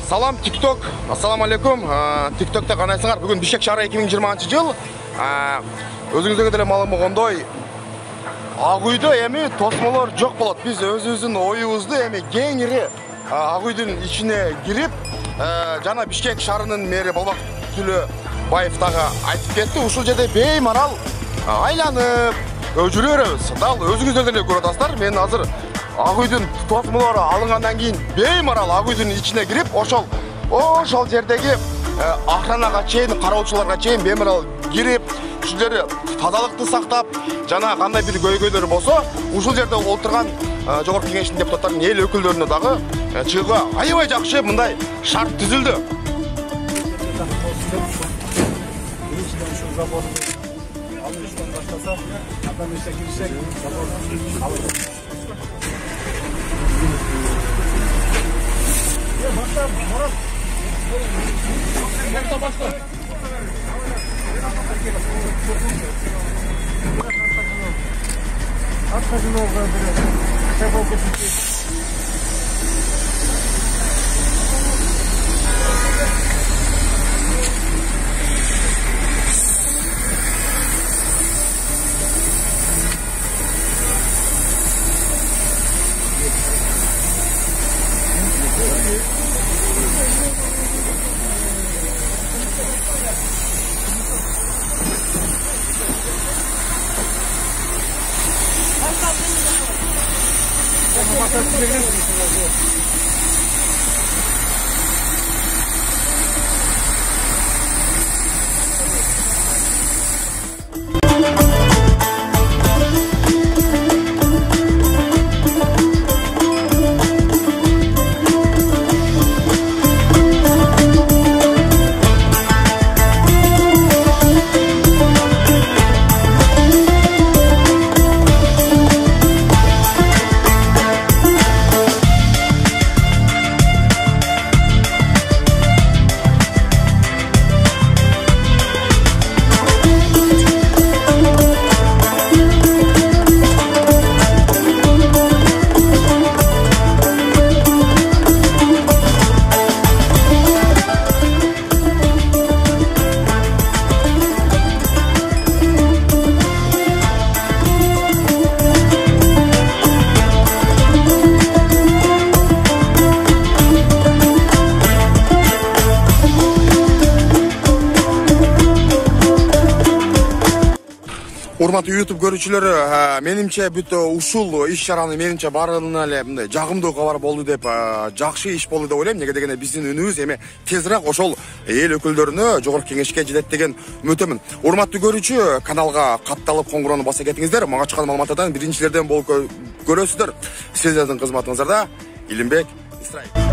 Салам TikTok. Ассаламу алейкум. TikTok'та канайсыңар. Бүгүн Бишкек шаары 2020-жыл. Өзүңүзгө деле маалым болгондой, Ак үйдө эми тосмолор жок болот. Биз өзүбүздүн оюбузду эми кеңири Ак үйдүн ичине кирип, жана Бишкек шаарынын мэри Болбок Төлөбаев дагы айтып кетти. Ушул жерде беймарал айланып жүрө беребиз. Дал өзүңүздөр деле көрүп атасыздар. Мен азыр Ак үйдүн тосмолору алынгандан кийин беймарал Ак үйдүн ичине кирип, ошол жердеги охранага чейин, кароочуларга чейин беймарал кирип, ушул жерде тазалыкты сактап, жана кандай бир көйгөйлөр болсо, ушул жерде отурган жогорку кеңештин депутаттарынын эл өкүлдөрүнө дагы чыгууга аябай жакшы мындай шарт түзүлдү. Урматтуу YouTube көрүүчүлөрү, менимче бүт ушул иш чараны менимче баарына эле мындай жагымдуу кабар болду деп, жакшы иш болду деп ойлойм. Неге дегенде биздин үнүбүз эми тезирээк ошол эл өкүлдөрүнө, жогорку кеңешке жетет деген үмүтөмүн. Урматтуу көрүүчү, каналга катталып коңгуроonu баса кетиңиздер. Мага чыккан маалыматтардан биринчилерден болуп көрөсүздөр. Сиздердин кызматыңыздарда Илимбек Исраил.